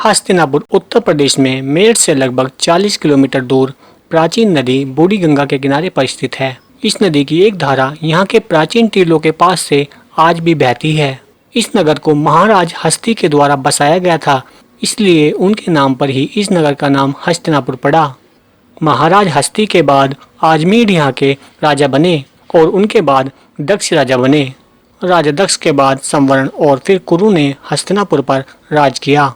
हस्तिनापुर उत्तर प्रदेश में मेरठ से लगभग 40 किलोमीटर दूर प्राचीन नदी बूढ़ी गंगा के किनारे पर स्थित है। इस नदी की एक धारा यहाँ के प्राचीन टीलों के पास से आज भी बहती है। इस नगर को महाराज हस्ती के द्वारा बसाया गया था, इसलिए उनके नाम पर ही इस नगर का नाम हस्तिनापुर पड़ा। महाराज हस्ती के बाद आजमीर यहाँ के राजा बने और उनके बाद दक्ष राजा बने। राजा दक्ष के बाद संवरण और फिर कुरु ने हस्तिनापुर पर राज किया।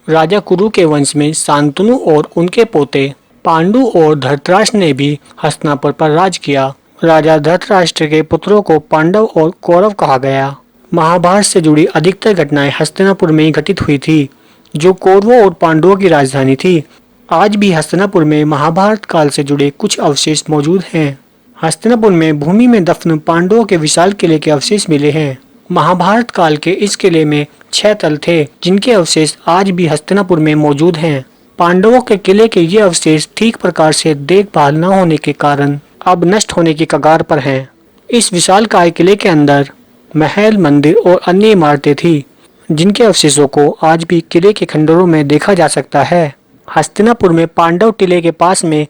राजा कुरु के वंश में शांतनु और उनके पोते पांडु और धृतराष्ट्र ने भी हस्तिनापुर पर राज किया। राजा धृतराष्ट्र के पुत्रों को पांडव और कौरव कहा गया। महाभारत से जुड़ी अधिकतर घटनाएं हस्तिनापुर में ही घटित हुई थी, जो कौरवों और पांडवों की राजधानी थी। आज भी हस्तिनापुर में महाभारत काल से जुड़े कुछ अवशेष मौजूद हैं। हस्तिनापुर में भूमि में दफन पांडवों के विशाल किले के अवशेष मिले हैं। महाभारत काल के इस किले में 6 तल थे, जिनके अवशेष आज भी हस्तिनापुर में मौजूद हैं। पांडवों के किले के ये अवशेष ठीक प्रकार से देखभाल न होने के कारण अब नष्ट होने की कगार पर हैं। इस विशालकाय किले के अंदर महल, मंदिर और अन्य इमारतें थी, जिनके अवशेषों को आज भी किले के खंडरों में देखा जा सकता है। हस्तिनापुर में पांडव टीले के पास में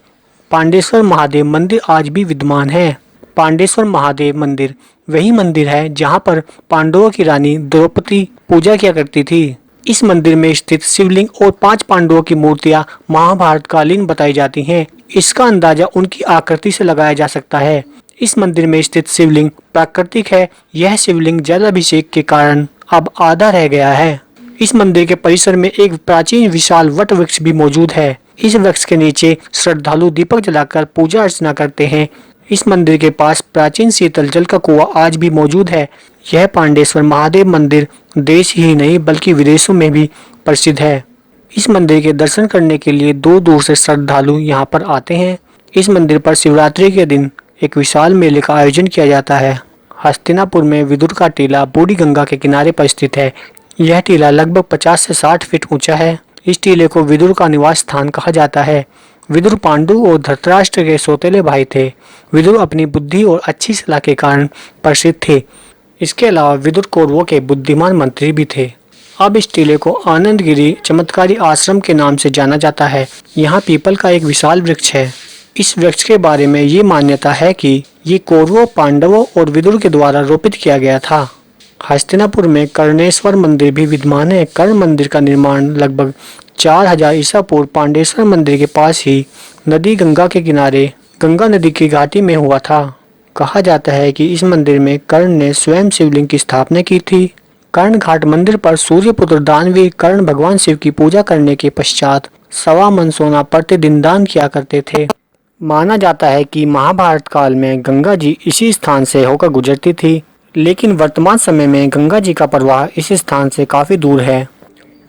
पांडेश्वर महादेव मंदिर आज भी विद्यमान है। पांडेश्वर महादेव मंदिर वही मंदिर है जहां पर पांडवों की रानी द्रौपदी पूजा किया करती थी। इस मंदिर में स्थित शिवलिंग और 5 पांडवों की मूर्तियां महाभारत कालीन बताई जाती हैं। इसका अंदाजा उनकी आकृति से लगाया जा सकता है। इस मंदिर में स्थित शिवलिंग प्राकृतिक है। यह शिवलिंग जलाभिषेक के कारण अब आधा रह गया है। इस मंदिर के परिसर में एक प्राचीन विशाल वट वृक्ष भी मौजूद है। इस वृक्ष के नीचे श्रद्धालु दीपक जलाकर पूजा अर्चना करते हैं। इस मंदिर के पास प्राचीन शीतल जल का कुआं आज भी मौजूद है। यह पांडेश्वर महादेव मंदिर देश ही नहीं बल्कि विदेशों में भी प्रसिद्ध है। इस मंदिर के दर्शन करने के लिए दूर दूर से श्रद्धालु यहाँ पर आते हैं। इस मंदिर पर शिवरात्रि के दिन एक विशाल मेले का आयोजन किया जाता है। हस्तिनापुर में विदुर का टीला बूढ़ी गंगा के किनारे पर स्थित है। यह टीला लगभग 50 से 60 फीट ऊंचा है। इस टीले को विदुर का निवास स्थान कहा जाता है। विदुर पांडु और धृतराष्ट्र के सौतेले भाई थे। विदुर अपनी बुद्धि और अच्छी सलाह के कारण प्रसिद्ध थे। इसके अलावा विदुर कौरवों के बुद्धिमान मंत्री भी थे। अब इस टीले को आनंदगिरी चमत्कारी आश्रम के नाम से जाना जाता है। यहाँ पीपल का एक विशाल वृक्ष है। इस वृक्ष के बारे में ये मान्यता है कि ये कौरवों, पांडवों और विदुर के द्वारा रोपित किया गया था। हस्तिनापुर में कर्णेश्वर मंदिर भी विद्यमान है। कर्ण मंदिर का निर्माण लगभग 4000 ईसा पूर्व पांडेश्वर मंदिर के पास ही नदी गंगा के किनारे गंगा नदी की घाटी में हुआ था। कहा जाता है कि इस मंदिर में कर्ण ने स्वयं शिवलिंग की स्थापना की थी। कर्ण घाट मंदिर पर सूर्यपुत्र दानवीर कर्ण भगवान शिव की पूजा करने के पश्चात 1.25 मन सोना प्रतिदिन दान किया करते थे। माना जाता है कि महाभारत काल में गंगा जी इसी स्थान से होकर गुजरती थी, लेकिन वर्तमान समय में गंगा जी का प्रवाह इस स्थान से काफी दूर है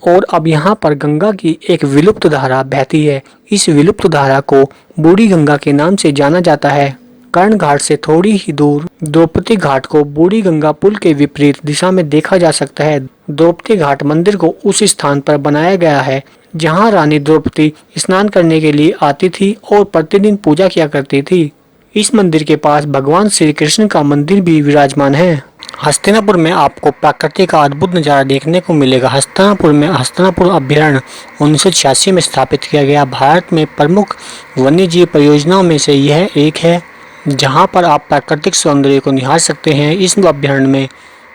और अब यहाँ पर गंगा की एक विलुप्त धारा बहती है। इस विलुप्त धारा को बूढ़ी गंगा के नाम से जाना जाता है। कर्ण घाट से थोड़ी ही दूर द्रौपदी घाट को बूढ़ी गंगा पुल के विपरीत दिशा में देखा जा सकता है। द्रौपदी घाट मंदिर को उस स्थान पर बनाया गया है जहाँ रानी द्रौपदी स्नान करने के लिए आती थी और प्रतिदिन पूजा किया करती थी। इस मंदिर के पास भगवान श्री कृष्ण का मंदिर भी विराजमान है। हस्तिनापुर में आपको प्रकृति का अद्भुत नज़ारा देखने को मिलेगा। हस्तिनापुर में हस्तिनापुर अभयारण्य 1986 में स्थापित किया गया भारत में प्रमुख वन्यजीव परियोजनाओं में से यह एक है, जहां पर आप प्राकृतिक सौंदर्य को निहार सकते हैं। इस अभयारण्य में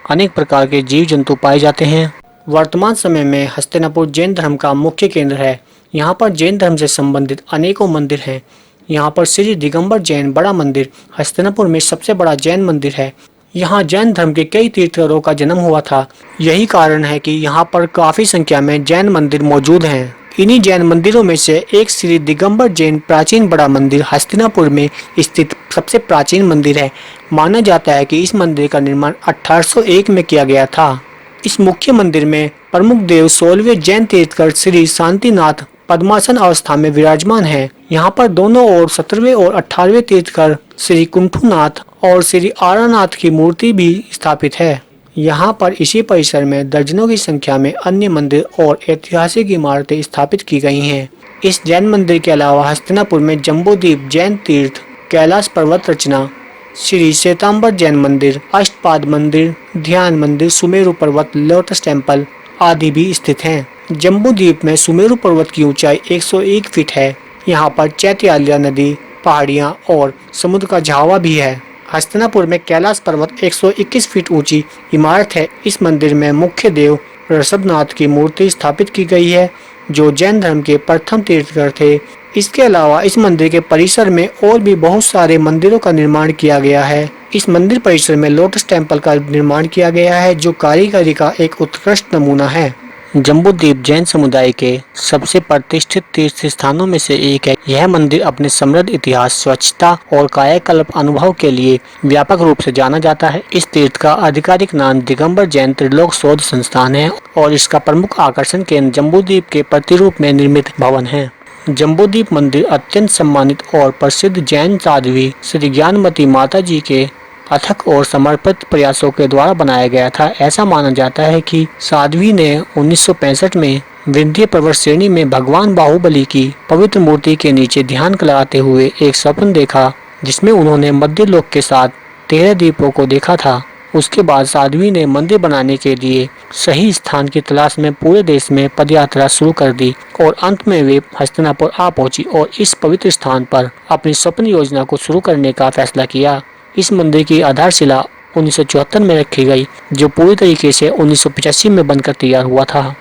अनेक प्रकार के जीव जंतु पाए जाते हैं। वर्तमान समय में हस्तिनापुर जैन धर्म का मुख्य केंद्र है। यहाँ पर जैन धर्म से संबंधित अनेकों मंदिर हैं। यहाँ पर श्री दिगंबर जैन बड़ा मंदिर हस्तिनापुर में सबसे बड़ा जैन मंदिर है। यहाँ जैन धर्म के कई तीर्थंकरों का जन्म हुआ था। यही कारण है कि यहाँ पर काफी संख्या में जैन मंदिर मौजूद हैं। इन्हीं जैन मंदिरों में से एक श्री दिगंबर जैन प्राचीन बड़ा मंदिर हस्तिनापुर में स्थित सबसे प्राचीन मंदिर है। माना जाता है कि इस मंदिर का निर्माण 1801 में किया गया था। इस मुख्य मंदिर में प्रमुख देव 16वें जैन तीर्थंकर श्री शांतिनाथ पद्मासन अवस्था में विराजमान है। यहाँ पर दोनों ओर 17वें और 18वें तीर्थंकर श्री कुंठुनाथ और श्री आरानाथ की मूर्ति भी स्थापित है। यहाँ पर इसी परिसर में दर्जनों की संख्या में अन्य मंदिर और ऐतिहासिक इमारतें स्थापित की गई हैं। इस जैन मंदिर के अलावा हस्तिनापुर में जम्बूद्वीप जैन तीर्थ, कैलाश पर्वत रचना, श्री श्वेतांबर जैन मंदिर, अष्टपाद मंदिर, ध्यान मंदिर, सुमेरु पर्वत, लोटस टेम्पल आदि भी स्थित हैं। जम्बू द्वीप में सुमेरु पर्वत की ऊंचाई 101 फीट है। यहाँ पर चैत्यालिया नदी, पहाड़ियाँ और समुद्र का झावा भी है। हस्तिनापुर में कैलाश पर्वत 121 फीट ऊंची इमारत है। इस मंदिर में मुख्य देव ऋषभनाथ की मूर्ति स्थापित की गई है, जो जैन धर्म के प्रथम तीर्थंकर थे। इसके अलावा इस मंदिर के परिसर में और भी बहुत सारे मंदिरों का निर्माण किया गया है। इस मंदिर परिसर में लोटस टेम्पल का निर्माण किया गया है, जो कारीगरी का एक उत्कृष्ट नमूना है। जम्बूद्वीप जैन समुदाय के सबसे प्रतिष्ठित तीर्थ स्थानों में से एक है। यह मंदिर अपने समृद्ध इतिहास, स्वच्छता और कायाकल्प अनुभव के लिए व्यापक रूप से जाना जाता है। इस तीर्थ का आधिकारिक नाम दिगंबर जैन त्रिलोक शोध संस्थान है और इसका प्रमुख आकर्षण केंद्र जम्बूद्वीप के प्रतिरूप में निर्मित भवन है। जम्बूद्वीप मंदिर अत्यंत सम्मानित और प्रसिद्ध जैन साध्वी श्री ज्ञानमती माता जी के अथक और समर्पित प्रयासों के द्वारा बनाया गया था। ऐसा माना जाता है कि साध्वी ने 1965 में विंध्य पर्वत श्रेणी में भगवान बाहुबली की पवित्र मूर्ति के नीचे ध्यान लगाते हुए एक स्वप्न देखा, जिसमें उन्होंने मध्य लोक के साथ 13 द्वीपों को देखा था। उसके बाद साध्वी ने मंदिर बनाने के लिए सही स्थान की तलाश में पूरे देश में पदयात्रा शुरू कर दी और अंत में वे हस्तिनापुर आ पहुंची और इस पवित्र स्थान पर अपनी स्वप्न योजना को शुरू करने का फैसला किया। इस मंदिर की आधारशिला 1974 में रखी गई, जो पूरी तरीके से 1985 में बनकर तैयार हुआ था।